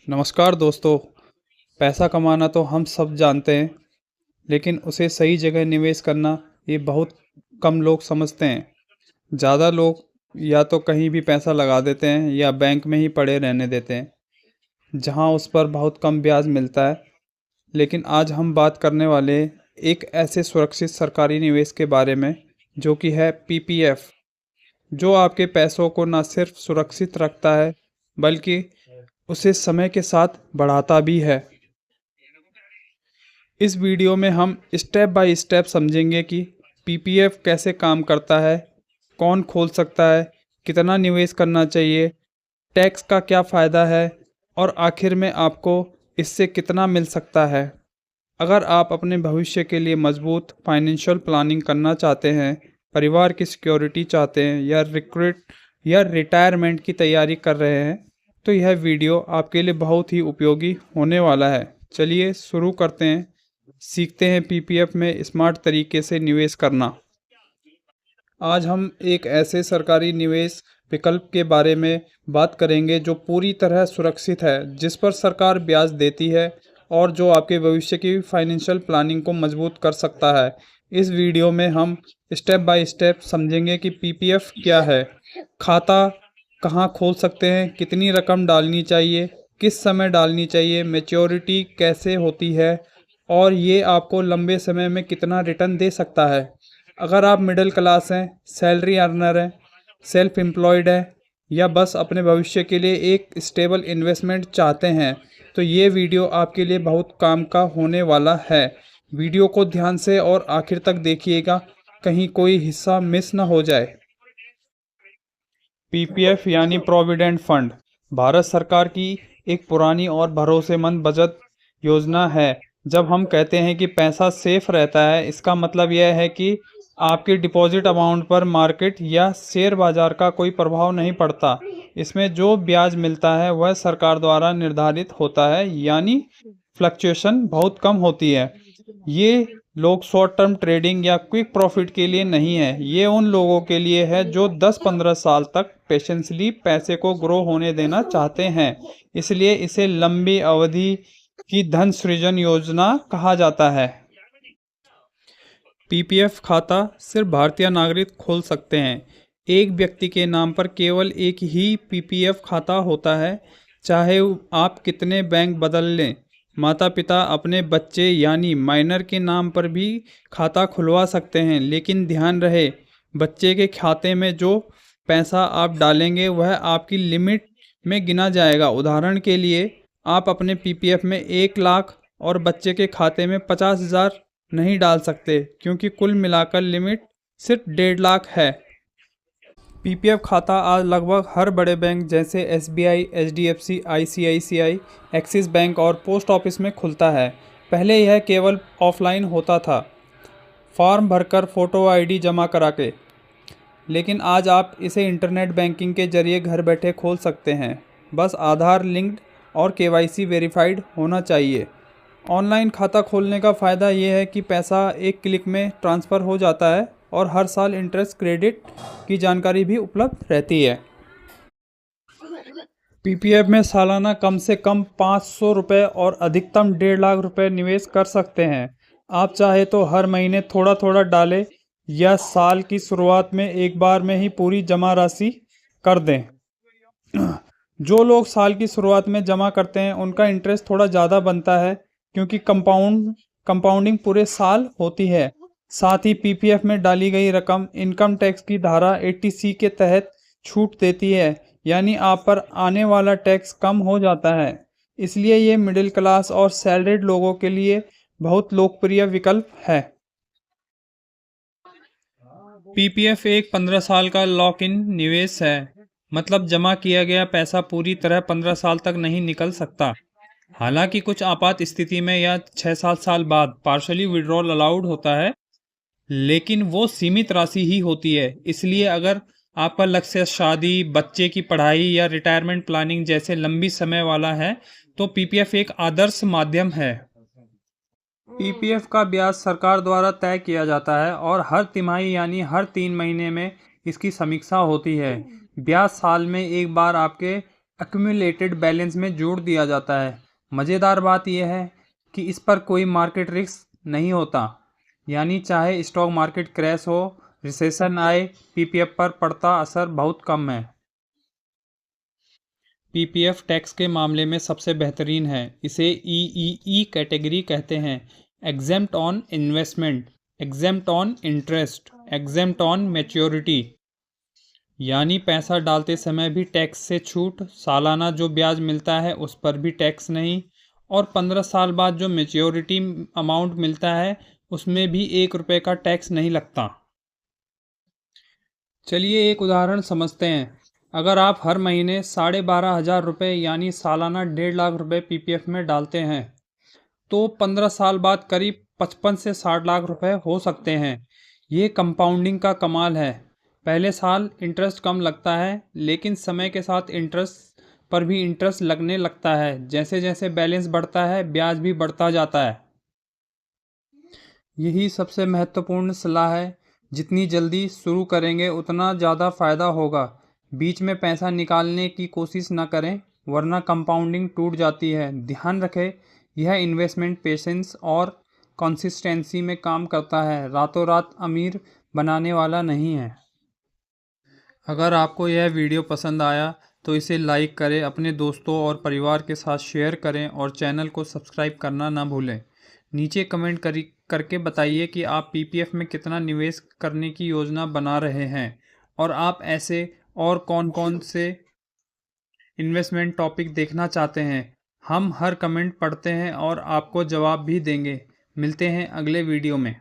नमस्कार दोस्तों। पैसा कमाना तो हम सब जानते हैं, लेकिन उसे सही जगह निवेश करना ये बहुत कम लोग समझते हैं। ज़्यादा लोग या तो कहीं भी पैसा लगा देते हैं या बैंक में ही पड़े रहने देते हैं, जहां उस पर बहुत कम ब्याज मिलता है। लेकिन आज हम बात करने वाले हैं एक ऐसे सुरक्षित सरकारी निवेश के बारे में, जो कि है पीपीएफ, जो आपके पैसों को न सिर्फ सुरक्षित रखता है, बल्कि उसे समय के साथ बढ़ाता भी है। इस वीडियो में हम स्टेप बाय स्टेप समझेंगे कि पीपीएफ कैसे काम करता है, कौन खोल सकता है, कितना निवेश करना चाहिए, टैक्स का क्या फ़ायदा है और आखिर में आपको इससे कितना मिल सकता है। अगर आप अपने भविष्य के लिए मजबूत फाइनेंशियल प्लानिंग करना चाहते हैं, परिवार की सिक्योरिटी चाहते हैं या रिटायरमेंट की तैयारी कर रहे हैं, तो यह वीडियो आपके लिए बहुत ही उपयोगी होने वाला है। चलिए शुरू करते हैं, सीखते हैं पीपीएफ में स्मार्ट तरीके से निवेश करना। आज हम एक ऐसे सरकारी निवेश विकल्प के बारे में बात करेंगे जो पूरी तरह सुरक्षित है, जिस पर सरकार ब्याज देती है और जो आपके भविष्य की फाइनेंशियल प्लानिंग को मजबूत कर सकता है। इस वीडियो में हम स्टेप बाय स्टेप समझेंगे कि पीपीएफ क्या है, खाता कहाँ खोल सकते हैं, कितनी रकम डालनी चाहिए, किस समय डालनी चाहिए, मैच्योरिटी कैसे होती है और ये आपको लंबे समय में कितना रिटर्न दे सकता है। अगर आप मिडिल क्लास हैं, सैलरी अर्नर हैं, सेल्फ एम्प्लॉयड हैं या बस अपने भविष्य के लिए एक स्टेबल इन्वेस्टमेंट चाहते हैं, तो ये वीडियो आपके लिए बहुत काम का होने वाला है। वीडियो को ध्यान से और आखिर तक देखिएगा, कहीं कोई हिस्सा मिस ना हो जाए। पीपीएफ यानी प्रोविडेंट फंड भारत सरकार की एक पुरानी और भरोसेमंद बचत योजना है। जब हम कहते हैं कि पैसा सेफ रहता है, इसका मतलब यह है कि आपके डिपॉजिट अमाउंट पर मार्केट या शेयर बाजार का कोई प्रभाव नहीं पड़ता। इसमें जो ब्याज मिलता है वह सरकार द्वारा निर्धारित होता है, यानी फ्लक्चुएशन बहुत कम होती है। ये लोग शॉर्ट टर्म ट्रेडिंग या क्विक प्रॉफिट के लिए नहीं है, ये उन लोगों के लिए है जो 10-15 साल तक पेशेंसली पैसे को ग्रो होने देना चाहते हैं। इसलिए इसे लंबी अवधि की धन सृजन योजना कहा जाता है। पीपीएफ खाता सिर्फ भारतीय नागरिक खोल सकते हैं। एक व्यक्ति के नाम पर केवल एक ही पीपीएफ खाता होता है, चाहे आप कितने बैंक बदल लें। माता पिता अपने बच्चे यानी माइनर के नाम पर भी खाता खुलवा सकते हैं, लेकिन ध्यान रहे, बच्चे के खाते में जो पैसा आप डालेंगे वह आपकी लिमिट में गिना जाएगा। उदाहरण के लिए, आप अपने पीपीएफ में 1 लाख और बच्चे के खाते में 50,000 नहीं डाल सकते, क्योंकि कुल मिलाकर लिमिट सिर्फ 1.5 लाख है। पीपीएफ खाता आज लगभग हर बड़े बैंक जैसे SBI, HDFC, ICICI, axis bank और पोस्ट ऑफिस में खुलता है। पहले यह केवल ऑफलाइन होता था, फॉर्म भरकर फोटो आईडी जमा करा के, लेकिन आज आप इसे इंटरनेट बैंकिंग के जरिए घर बैठे खोल सकते हैं। बस आधार लिंक्ड और केवाईसी वेरीफाइड होना चाहिए। ऑनलाइन खाता खोलने का फ़ायदा ये है कि पैसा एक क्लिक में ट्रांसफ़र हो जाता है और हर साल इंटरेस्ट क्रेडिट की जानकारी भी उपलब्ध रहती है। पीपीएफ में सालाना कम से कम 500 रुपये और अधिकतम 1.5 लाख रुपए निवेश कर सकते हैं। आप चाहे तो हर महीने थोड़ा थोड़ा डालें या साल की शुरुआत में एक बार में ही पूरी जमा राशि कर दें। जो लोग साल की शुरुआत में जमा करते हैं उनका इंटरेस्ट थोड़ा ज़्यादा बनता है, क्योंकि कंपाउंडिंग पूरे साल होती है। साथ ही पीपीएफ में डाली गई रकम इनकम टैक्स की धारा 80C के तहत छूट देती है, यानी आप पर आने वाला टैक्स कम हो जाता है। इसलिए ये मिडिल क्लास और सैलरीड लोगों के लिए बहुत लोकप्रिय विकल्प है। पीपीएफ एक 15 साल का लॉक इन निवेश है, मतलब जमा किया गया पैसा पूरी तरह 15 साल तक नहीं निकल सकता। हालांकि कुछ आपात स्थिति में या 6-7 साल बाद पार्शली विड्रॉल अलाउड होता है, लेकिन वो सीमित राशि ही होती है। इसलिए अगर आपका लक्ष्य शादी, बच्चे की पढ़ाई या रिटायरमेंट प्लानिंग जैसे लंबी समय वाला है, तो पीपीएफ एक आदर्श माध्यम है। पीपीएफ का ब्याज सरकार द्वारा तय किया जाता है और हर तिमाही यानी हर 3 महीने में इसकी समीक्षा होती है। ब्याज साल में एक बार आपके एक्यूमुलेटेड बैलेंस में जोड़ दिया जाता है। मज़ेदार बात यह है कि इस पर कोई मार्केट रिस्क नहीं होता, यानी चाहे स्टॉक मार्केट क्रैश हो, रिसेशन आए, पीपीएफ पर पड़ता असर बहुत कम है। पीपीएफ टैक्स के मामले में सबसे बेहतरीन है। इसे ईईई कैटेगरी कहते हैं। Exempt on investment, exempt on interest, exempt on maturity, यानी पैसा डालते समय भी टैक्स से छूट, सालाना जो ब्याज मिलता है उस पर भी टैक्स नहीं, और 15 साल बाद जो मैच्योरिटी अमाउंट मिलता है उसमें भी 1 रुपये का टैक्स नहीं लगता। चलिए एक उदाहरण समझते हैं। अगर आप हर महीने 12,500 रुपये यानी सालाना 1.5 लाख रुपये पीपीएफ में डालते हैं तो 15 साल बाद करीब 55 से 60 लाख रुपए हो सकते हैं। ये कंपाउंडिंग का कमाल है। पहले साल इंटरेस्ट कम लगता है, लेकिन समय के साथ इंटरेस्ट पर भी इंटरेस्ट लगने लगता है। जैसे जैसे बैलेंस बढ़ता है ब्याज भी बढ़ता जाता है। यही सबसे महत्वपूर्ण सलाह है। जितनी जल्दी शुरू करेंगे उतना ज़्यादा फ़ायदा होगा। बीच में पैसा निकालने की कोशिश न करें, वरना कंपाउंडिंग टूट जाती है। ध्यान रखें, यह इन्वेस्टमेंट पेशेंस और कंसिस्टेंसी में काम करता है, रातों रात अमीर बनाने वाला नहीं है। अगर आपको यह वीडियो पसंद आया तो इसे लाइक करें, अपने दोस्तों और परिवार के साथ शेयर करें और चैनल को सब्सक्राइब करना ना भूलें। नीचे कमेंट करके बताइए कि आप पीपीएफ में कितना निवेश करने की योजना बना रहे हैं और आप ऐसे और कौन कौन से इन्वेस्टमेंट टॉपिक देखना चाहते हैं। हम हर कमेंट पढ़ते हैं और आपको जवाब भी देंगे। मिलते हैं अगले वीडियो में।